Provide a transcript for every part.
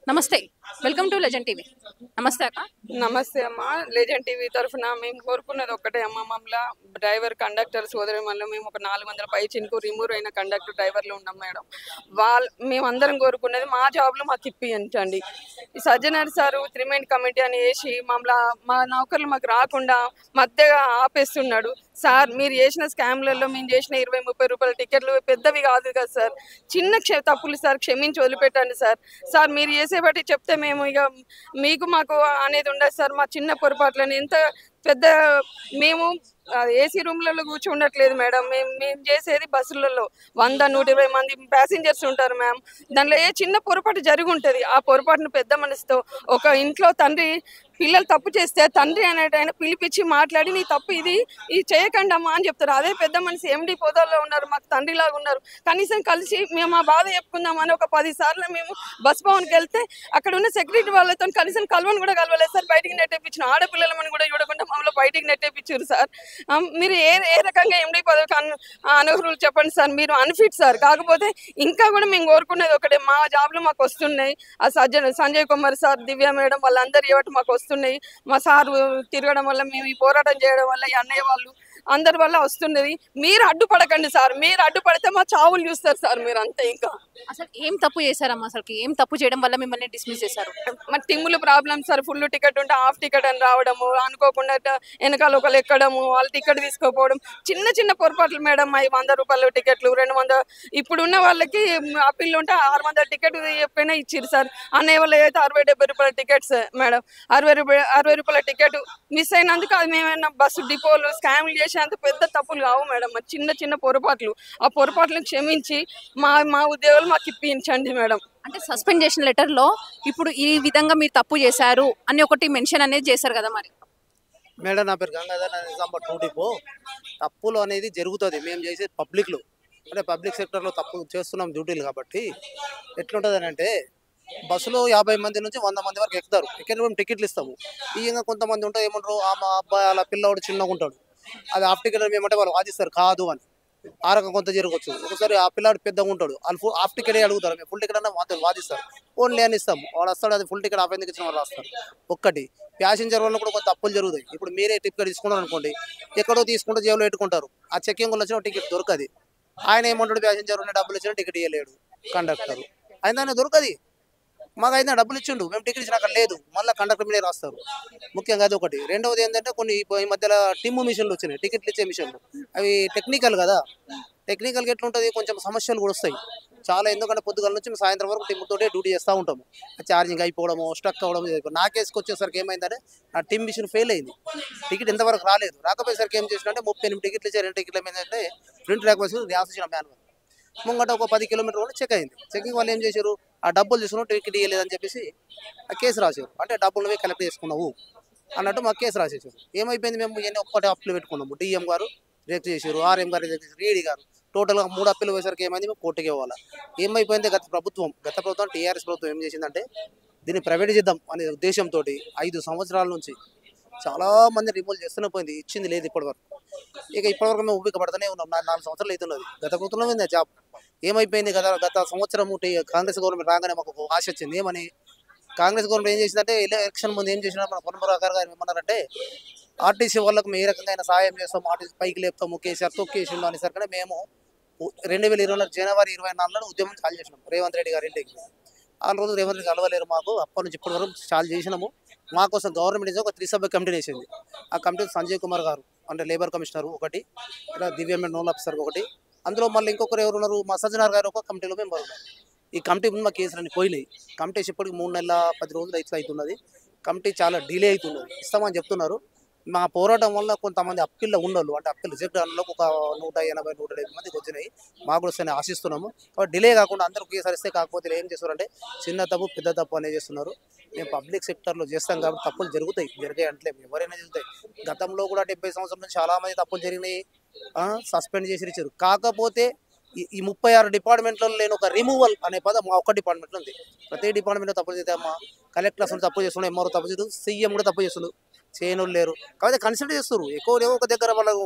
నమస్తే. Welcome to legend TV. నమస్తే అక్క. నమస్తే అమ్మ. లెజెండ్ టీవీ తరఫున మేము కోరుకున్నది ఒక్కటే అమ్మ. మమ్మల్ని డ్రైవర్ కండక్టర్ సోదరిమణులు మేము ఒక 400 పై చినుకు రిమూవ్ అయిన కండక్టర్ డ్రైవర్లు ఉన్నాం మేడం. మేమందరం కోరుకున్నది మా జాబ్లు మాకు ఇప్పించండి. ఈ సజ్జనర్ సారు త్రిమెంట్ కమిటీ అని వేసి మా నౌకర్లు మాకు రాకుండా మధ్యగా ఆపేస్తున్నాడు. సార్ మీరు చేసిన స్కామ్లలో మేము చేసిన 20-30 రూపాయల టికెట్లు పెద్దవి కాదు కదా సార్, చిన్న తప్పులు సార్, క్షమించి వదిలిపెట్టండి సార్. సార్ మీరు చేసేబట్టి చెప్తే మేము ఇక మీకు మాకు అనేది ఉండదు సార్. మా చిన్న పొరపాట్లని ఎంత పెద్ద మేము ఏసీ రూమ్లలో కూర్చుండట్లేదు మేడం. మేము చేసేది బస్సులలో 100-120 మంది ప్యాసింజర్స్ ఉంటారు మ్యామ్. దానిలో ఏ చిన్న పొరపాటు జరిగి ఉంటుంది. ఆ పొరపాటును పెద్ద మనసుతో ఒక ఇంట్లో తండ్రి పిల్లలు తప్పు చేస్తే తండ్రి అనేటైనా పిలిపించి మాట్లాడి నీ తప్పు ఇది చేయకండి అమ్మా అని చెప్తారు. అదే పెద్ద మనిషి ఎండి పోదాల్లో ఉన్నారు, మాకు తండ్రిలాగా ఉన్నారు. కనీసం కలిసి మేము ఆ బాధ చెప్పుకుందామని ఒక 10 సార్లు మేము బస్ భవన్కి వెళ్తే అక్కడ ఉన్న సెక్యూరిటీ వాళ్ళతో కనీసం కలవని కూడా కలవలేదు సార్. బయటికి నెట్టేపించిన ఆడపిల్లలమని కూడా చూడకుండా మమ్మల్ని బయటికి నెట్టేపించారు సార్. మీరు ఏ రకంగా ఎండి పదవికి అనర్హులు చెప్పండి సార్. మీరు అన్ఫిట్ సార్. కాకపోతే ఇంకా కూడా మేము కోరుకునేది ఒకటే, మా జాబ్లు మాకు వస్తున్నాయి. ఆ సంజయ్ కుమార్ సార్, దివ్య మేడం వాళ్ళందరూ ఇవ్వటం మాకు వస్తున్నాయి. మా సార్ తిరగడం వల్ల, మేము ఈ పోరాటం చేయడం వల్ల, ఈ అన్నయ్య వాళ్ళు అందరి వల్ల వస్తున్నది. మీరు అడ్డుపడకండి సార్. మీరు అడ్డుపడితే మా చావులు చూస్తారు సార్. మీరు అంతే. ఇంకా అసలు ఏం తప్పు చేశారమ్మా? అసలుకి ఏం తప్పు చేయడం వల్ల మిమ్మల్ని డిస్మిస్ చేశారు? మరి టిమ్ములు ప్రాబ్లం సార్. ఫుల్ టికెట్ ఉంటే హాఫ్ టికెట్ అని రావడము, అనుకోకుండా వెనకాల ఒకరు ఎక్కడము, వాళ్ళు టికెట్ తీసుకోపోవడం, చిన్న చిన్న పొరపాట్లు మేడం. అవి 100 రూపాయల టికెట్లు 200. ఇప్పుడు ఉన్న వాళ్ళకి అప్పీల్ ఉంటే 600 టికెట్ చెప్పినా ఇచ్చిరు సార్. అన్నయ్య వాళ్ళు అయితే 60-70 రూపాయల టికెట్స్ మేడం. 60 రూపాయల టికెట్ మిస్ అయినందుకు అది మేమైనా బస్సు డిపోలు స్కామ్లు చేసేంత పెద్ద తప్పులు కావు మేడం. చిన్న చిన్న పొరపాట్లు. ఆ పొరపాట్లను క్షమించి మా ఉద్యోగాలు మాకు ఇప్పించండి మేడం. అంటే సస్పెండ్ చేసిన లెటర్లో ఇప్పుడు ఈ విధంగా మీరు తప్పు చేశారు అని ఒకటి మెన్షన్ అనేది చేశారు కదా మరి? మేడం నా పేరు గంగాధర్, నిజామాబాద్ 2 డిపో. తప్పులు అనేది జరుగుతుంది. మేము చేసేది పబ్లిక్లో, అంటే పబ్లిక్ సెక్టర్లో తప్పు చేస్తున్నాం డ్యూటీలు. కాబట్టి ఎట్లుంటుంది అని అంటే, బస్సులో 50 మంది నుంచి 100 మంది వరకు ఎక్కుతారు. ఎక్కిన మేము టికెట్లు ఇస్తాము. ఇంకా కొంతమంది ఉంటారు ఏమంటారు, మా అబ్బాయి అలా పిల్లవాడు చిన్నగా ఉంటాడు, అది హాఫ్ టికెట్ మేమంటే వాళ్ళు వాదిస్తారు కాదు అని. ఆ రకం కొంత జరగవచ్చు. ఒకసారి ఆ పిల్లాడు పెద్దగా ఉంటాడు, వాళ్ళు హాఫ్ టికెట్ అడుగుతారు, మేము ఫుల్ టికెట్ అన్నా వాదిస్తారు. ఓన్లీ అని ఇస్తాము. వాళ్ళు వస్తాడు, అది ఫుల్ టికెట్ హాఫ్ ఎందుకు ఇచ్చిన వాళ్ళు రాస్తారు. ఒక్కటి ప్యాసింజర్ వల్ల కూడా కొంత తప్పులు జరుగుతాయి. ఇప్పుడు మీరే టికెట్ తీసుకున్నారు అనుకోండి, ఎక్కడో తీసుకుంటే జేబులో పెట్టుకుంటారు. ఆ చెక్కింగ్ వచ్చిన టికెట్ దొరకది. ఆయన ఏమంటాడు, ప్యాసింజర్ ఉన్న డబ్బులు ఇచ్చినా టికెట్ ఇవ్వలేడు కండక్టర్, ఆయన దొరకది. మాకు అయితే డబ్బులు ఇచ్చిండు, మేము టికెట్ ఇచ్చిన అక్కడ లేదు, మళ్ళీ కండక్టర్ మీదే రాస్తారు. ముఖ్యంగా అది ఒకటి. రెండవది ఏంటంటే, కొన్ని ఈ మధ్యలో టిమ్ మిషన్లు వచ్చినాయి, టికెట్లు ఇచ్చే మిషన్లు. అవి టెక్నికల్ కదా. టెక్నికల్గా ఎట్లుంటుంది, కొంచెం సమస్యలు కూడా వస్తాయి చాలా. ఎందుకంటే పొద్దుగాల నుంచి సాయంత్రం వరకు టిమ్తోటే డ్యూటీ చేస్తూ ఉంటాము. ఛార్జింగ్ అయిపోవడము, స్ట్రక్ అవ్వడం. నా కేసుకి వచ్చేసరికి ఏమైందంటే, నా టిమ్ మిషన్ ఫెయిల్ అయింది. టికెట్ ఇంతవరకు రాలేదు. రాకపోయేసరికి ఏం చేసినంటే, 38 టికెట్లు ఇచ్చే 2 టికెట్లు ఏమైందంటే ప్రింట్ లేకపోతే రాసిన మాన్యువల్ ముంగట ఒక 10 కిలోమీటర్లు చెక్ అయింది. చెకింగ్ వాళ్ళు ఏం చేశారు, ఆ డబ్బులు తీసుకున్నావు టికెట్ ఇవ్వలేదని చెప్పేసి ఆ కేసు రాశారు. అంటే డబ్బులు నువ్వే కలెక్ట్ చేసుకున్నావు అన్నట్టు మాకు కేసు రాసేసారు. ఏమైపోయింది, మేము ఇవన్నీ ఒక్కటే అప్పులు పెట్టుకున్నాము. డిఎం గారు రిజెక్ట్ చేశారు, ఆర్ఎం గారు రిజెక్ట్ చేశారు, ఈడీ గారు. టోటల్గా 3 అప్పులు పోయేసరికి ఏమైంది, మేము కోర్టుకి ఇవ్వాలి. ఏమైపోయింది, గత ప్రభుత్వం టీఆర్ఎస్ ప్రభుత్వం ఏం చేసిందంటే, దీన్ని ప్రైవేట్ చేద్దాం అనే ఉద్దేశంతో 5 సంవత్సరాల నుంచి చాలా మంది రిమూవ్ చేస్తూనే పోయింది, ఇచ్చింది లేదు ఇప్పటివరకు. ఇక ఇప్పటివరకు మేము ఉపయోగపడుతూనే ఉన్నాం. 4 సంవత్సరాలు అవుతున్నది. గత ప్రభుత్వంలో జాబ్ ఏమైపోయింది కదా. గత సంవత్సరం కాంగ్రెస్ గవర్నమెంట్ రాగానే మాకు ఒక ఆశ వచ్చింది. ఏమని, కాంగ్రెస్ గవర్నమెంట్ ఏం చేసిందంటే, ఎలక్షన్ ముందు ఏం చేసినా మన పొన్నమరావు గారు ఏమన్నారంటే, ఆర్టీసీ వాళ్ళకు మేము ఏ రకంగా సాయం చేస్తాం, ఆర్టీసీ పైకి లేపుతాము, కేసీఆర్ తొక్కేసిండు అనేసరికి మేము 2024 జనవరి 24 ఉద్యమం చాలు చేసినాం రేవంత్ రెడ్డి గారి ఇంటికి. ఆ రోజు రేవంత్ రెడ్డి కలవలేరు మాకు. అప్పటి నుంచి ఇప్పటి వరకు చాలు చేసినాము. మా కోసం గవర్నమెంట్ ఒక 3 సభ్య కమిటీని వేసింది. ఆ కమిటీ సంజయ్ కుమార్ గారు అంటే లేబర్ కమిషనర్ ఒకటి, ఇలా దివ్య నోన్ ఆఫీసర్ ఒకటి, అందులో మళ్ళీ ఇంకొకరు ఎవరు ఉన్నారు, మా సజ్జనార్ గారు ఒక కమిటీలో మెంబర్ ఉన్నారు. ఈ కమిటీ ముందు మా కేసులన్నీ పోయినాయి. కమిటీ ఇప్పటికి 3 నెలల 10 రోజులు అవుతున్నది. కమిటీ చాలా డిలే అవుతున్నది. ఇస్తామని చెప్తున్నారు. మా పోరాటం వల్ల కొంతమంది అప్పీల్లో ఉన్నోళ్ళు, అంటే అప్పీల్ రిజెక్ట్ అన్న ఒక 180-170 మందికి వచ్చినాయి. మాకు కూడా వస్తాయని ఆశిస్తున్నాము. కాబట్టి డిలే కాకుండా అందరూ ఒకేసారి ఇస్తే, కాకపోతే ఏం చేస్తారంటే చిన్న తప్పు పెద్ద తప్పు అనేది చేస్తున్నారు. మేము పబ్లిక్ సెక్టర్లో చేస్తాం కాబట్టి తప్పులు జరిగాయి అంటే ఎవరైనా జరుగుతాయి. గతంలో కూడా 70 సంవత్సరాల నుంచి చాలామంది తప్పులు జరిగినాయి, సస్పెండ్ చేసి ఇచ్చారు. కాకపోతే ఈ 36 డిపార్ట్మెంట్లలో లేని ఒక రిమూవల్ అనే పదం మా ఒక్క డిపార్ట్మెంట్లో ఉంది. ప్రతి డిపార్ట్మెంట్లో తప్పులు చేస్తే అమ్మా కలెక్టర్ అసలు తప్పు చేస్తున్నాడు, ఎంఆర్ఓ తప్పు చేస్తుంది, సీఎం కూడా తప్పు చేస్తున్నాడు, చేయనోళ్ళు లేరు. కాబట్టి కన్సిడర్ చేస్తారు. ఎక్కువ ఒక దగ్గర వాళ్ళకు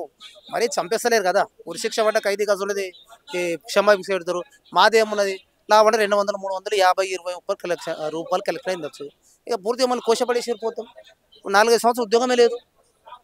మరీ చంపేస్తలేరు కదా. ఉరిశిక్ష పడ్డ ఖైదీ కాదు ఉన్నది క్షమాభిక్ష పెడతారు. మాదేమున్నది, లాభం అంటే 200, 300, 50, 20 రూపాయలు కలెక్ట్ అయిందచ్చు. ఇక పూర్తిగా మళ్ళీ కోశపడేసి పోతాం. 4-5 సంవత్సరాలు ఉద్యోగమే లేదు.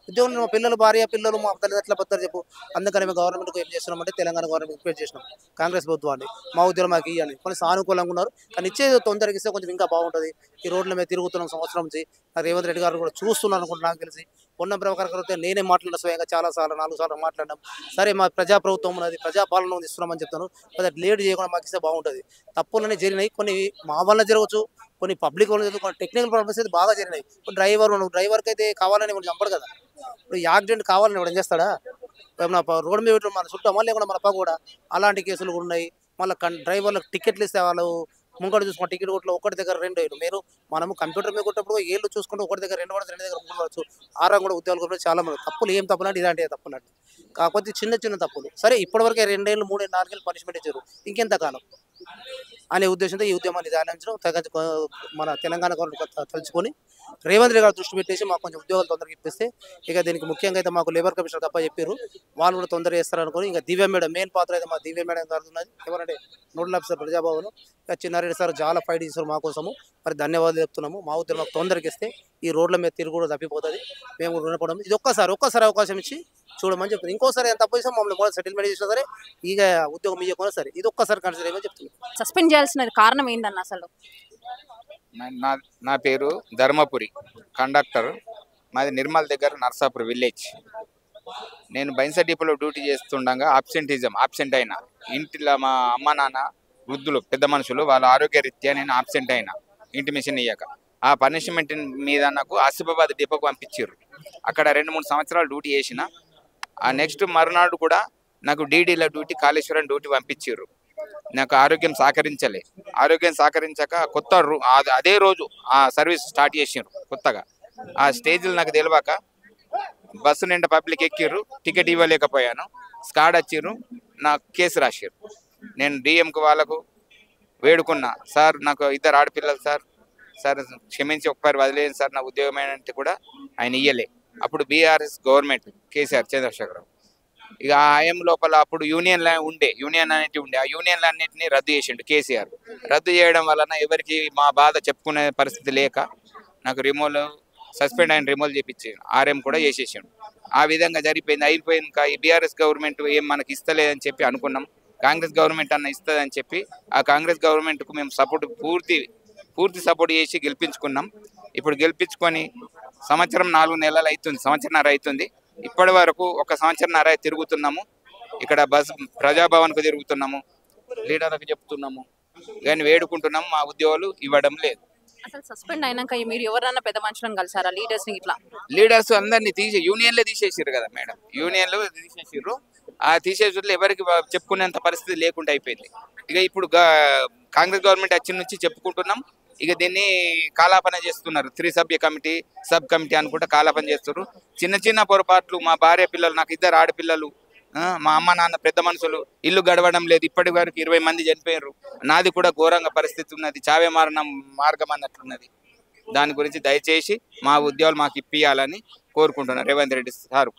ఉద్యోగం మా పిల్లలు, భార్య పిల్లలు, మా తల్లిదండ్రుల బతారు చెప్పు. అందుకని మేము గవర్నమెంట్కి ఏం చేస్తున్నామంటే తెలంగాణ గవర్నమెంట్ రిక్వెస్ట్ చేసినాం కాంగ్రెస్ ప్రభుత్వాన్ని, మా ఉద్యోగం మాకు ఇవ్వాలి. కొన్ని సానుకూలంగా ఉన్నారు, కానీ ఇచ్చేది తొందరగా ఇస్తే కొంచెం ఇంకా బాగుంటుంది. ఈ రోడ్ల మీద తిరుగుతున్నాం సంవత్సరం నుంచి. రేవంత్ రెడ్డి గారు కూడా చూస్తున్నారు అనుకుంటున్నా, నాకు తెలిసి. పొన్నం ప్రభాకర్ గారు నేనే మాట్లాడిన స్వయంగా చాలాసార్లు, 4 సార్లు మాట్లాడినాం. సరే మా ప్రజాప్రభుత్వం ఉన్నది, ప్రజాపాలన ఇస్తున్నామని చెప్తాను, కొద్దిగా లేట్ చేయకుండా మాకు ఇస్తే బాగుంటుంది. తప్పులన్నీ జరిగినాయి, కొన్ని మా వల్ల జరగవచ్చు, కొన్ని పబ్లిక్ వల్ల జరగదు, కొన్ని టెక్నికల్ ప్రాబ్లమ్స్ అయితే బాగా జరిగినాయి. డ్రైవర్కి అయితే కావాలని ఇప్పుడు చంపడు కదా. ఇప్పుడు యాక్సిడెంట్ కావాలని ఇప్పుడు ఏం చేస్తాడా? రోడ్డు మీద మన చుట్టామా లేకుండా మన పక్క కూడా అలాంటి కేసులు కూడా ఉన్నాయి. మళ్ళీ డ్రైవర్లకు టికెట్లు ఇస్తే వాళ్ళు ముంగడు చూసుకుని టికెట్ కొట్లో ఒకటి దగ్గర 2 మీరు మనము కంప్యూటర్ మీద కొట్టప్పుడు ఏళ్ళు చూసుకుంటూ ఒకటి దగ్గర 2 2 దగ్గర 3 వచ్చు. ఆరం కూడా ఉద్యోగాలు కూడా చాలా మంది తప్పులు. ఏం తప్పులు అంటే ఇలాంటి తప్పులు అంటే కాకపోతే చిన్న తప్పులు. సరే ఇప్పటివరకే 2 ఏళ్ళు 3 ఏళ్ళు 4 ఏళ్ళు పనిష్మెంట్ ఇచ్చారు, ఇంకెంత కాలం అనే ఉద్దేశంతో ఈ ఉద్యమాన్ని ఆలోచించడం మన తెలంగాణ గవర్నమెంట్ తలుచుకొని రేవంత్ రెడ్డి గారు దృష్టి పెట్టేసి మాకు కొంచెం ఉద్యోగాలు తొందరగా ఇప్పిస్తే, ఇక దీనికి ముఖ్యంగా అయితే మాకు లేబర్ కమిషనర్ తప్ప చెప్పారు, వాళ్ళు కూడా తొందరగా చేస్తారు అనుకుని. ఇంకా దివ్య మేడం మెయిన్ పాత్ర అయితే మా దివ్య మేడం గారు ఉన్నది. ఎవరంటే నోడల్ ఆఫీసర్ ప్రజాభవన్. ఇక చిన్నారెడ్డి సార్ చాలా ఫైట్ చేశారు మా కోసము. మరి ధన్యవాదాలు చెప్తున్నాము. మా ఉద్యోగం మాకు తొందరగా ఇస్తే ఈ రోడ్ల మీద తిరుగు కూడా తప్పిపోతుంది. మేము కూడా రుణపడము. ఇది ఒక్కసారి అవకాశం ఇచ్చి చూడమని చెప్తున్నాను. ఇంకోసారి ఎంత తప్పు చేసినా మమ్మల్ని కూడా సెటిల్మెంట్ చేసినా సరే, ఇక ఉద్యోగం ఇవ్వకుండా సరే, ఇది ఒక్కసారి కన్సిడర్ చేయమని చెప్తున్నాను. సస్పెండ్ చేయాల్సిన కారణం ఏందన్న అసలు? నా పేరు ధర్మపురి, కండక్టర్. మాది నిర్మల్ దగ్గర నర్సాపూర్ విలేజ్. నేను బైన్సా డిపోలో డ్యూటీ చేస్తుండగా ఆబ్సెంట్ అయినా. ఇంటిలో మా అమ్మ నాన్న వృద్ధులు పెద్ద మనుషులు వాళ్ళ ఆరోగ్య రీత్యా నేను ఆబ్సెంట్ అయినా, ఇంటిమేషన్ ఇయ్యాక. ఆ పనిష్మెంట్ మీద నాకు ఆసిఫాబాద్ డిపోకు పంపించారు. అక్కడ 2-3 సంవత్సరాలు డ్యూటీ చేసిన. ఆ నెక్స్ట్ మరునాడు కూడా నాకు డీడీల డ్యూటీ, కాళేశ్వరం డ్యూటీ పంపించారు. నాకు ఆరోగ్యం సహకరించక అదే రోజు ఆ సర్వీస్ స్టార్ట్ చేసారు కొత్తగా. ఆ స్టేజ్లు నాకు తెలియక బస్సు నిండా పబ్లిక్ ఎక్కిర్రు, టికెట్ ఇవ్వలేకపోయాను. స్కాడ్ వచ్చిర్రు, నాకు కేసు రాశారు. నేను డిఎంకు వాళ్ళకు వేడుకున్నా, సార్ నాకు 2 ఆడపిల్లలు సార్ క్షమించి ఒక్కసారి వదిలేను సార్ నా ఉద్యోగం కూడా ఆయన ఇయ్యలే. అప్పుడు బీఆర్ఎస్ గవర్నమెంట్ కేసీఆర్ చంద్రశేఖరరావు ఇక ఆ ఆయం లోపల అప్పుడు యూనియన్ అనేటివి ఉండే. ఆ యూనియన్లన్నింటినీ రద్దు చేసిండు కేసీఆర్. రద్దు చేయడం వలన ఎవరికి మా బాధ చెప్పుకునే పరిస్థితి లేక నాకు సస్పెండ్ అయిన రిమూవల్ చేయించాడు. ఆర్ఎం కూడా చేసేసాడు. ఆ విధంగా అయిపోయింది. ఈ బీఆర్ఎస్ గవర్నమెంట్ ఏం మనకి ఇస్తలేదని చెప్పి అనుకున్నాం. కాంగ్రెస్ గవర్నమెంట్ అన్న ఇస్తుందని చెప్పి ఆ కాంగ్రెస్ గవర్నమెంట్కు మేము పూర్తి సపోర్ట్ చేసి గెలిపించుకున్నాం. ఇప్పుడు గెలిపించుకొని సంవత్సరం 4 నెలలు అవుతుంది. ఇప్పటి వరకు 1 సంవత్సరంన్నర తిరుగుతున్నాము. ఇక్కడ ప్రజాభవన్కు తిరుగుతున్నాము, లీడర్లకు చెప్తున్నాము, కానీ వేడుకుంటున్నాము. మా ఉద్యోగాలు ఇవ్వడం లేదు. అసలు సస్పెండ్ అయినాక మీరు ఎవరన్నా పెద్ద మనుషులను కలిసారా? లీడర్స్ అందరినీ యూనియన్లే తీసేసారు కదా మేడం. యూనియన్లు తీసేసారు. ఆ తీసేసులు ఎవరికి చెప్పుకునేంత పరిస్థితి లేకుండా అయిపోయింది. ఇక ఇప్పుడు కాంగ్రెస్ గవర్నమెంట్ వచ్చిన నుంచి చెప్పుకుంటున్నాం. ఇక దీన్ని కాలాపన చేస్తున్నారు. 3 సభ్య కమిటీ, సబ్ కమిటీ అనుకుంటా కాలాపన చేస్తున్నారు. చిన్న పొరపాట్లు, మా భార్య పిల్లలు, నాకు 2 ఆడపిల్లలు, మా అమ్మ నాన్న పెద్ద మనుషులు, ఇల్లు గడవడం లేదు. ఇప్పటి వరకు 20 మంది చనిపోయారు. నాది కూడా ఘోరంగా పరిస్థితి ఉన్నది, చావే మార్గం అన్నట్లున్నది. దాని గురించి దయచేసి మా ఉద్యోగాలు మాకు ఇప్పియాలని కోరుకుంటున్నారు రేవంత్ రెడ్డి సార్.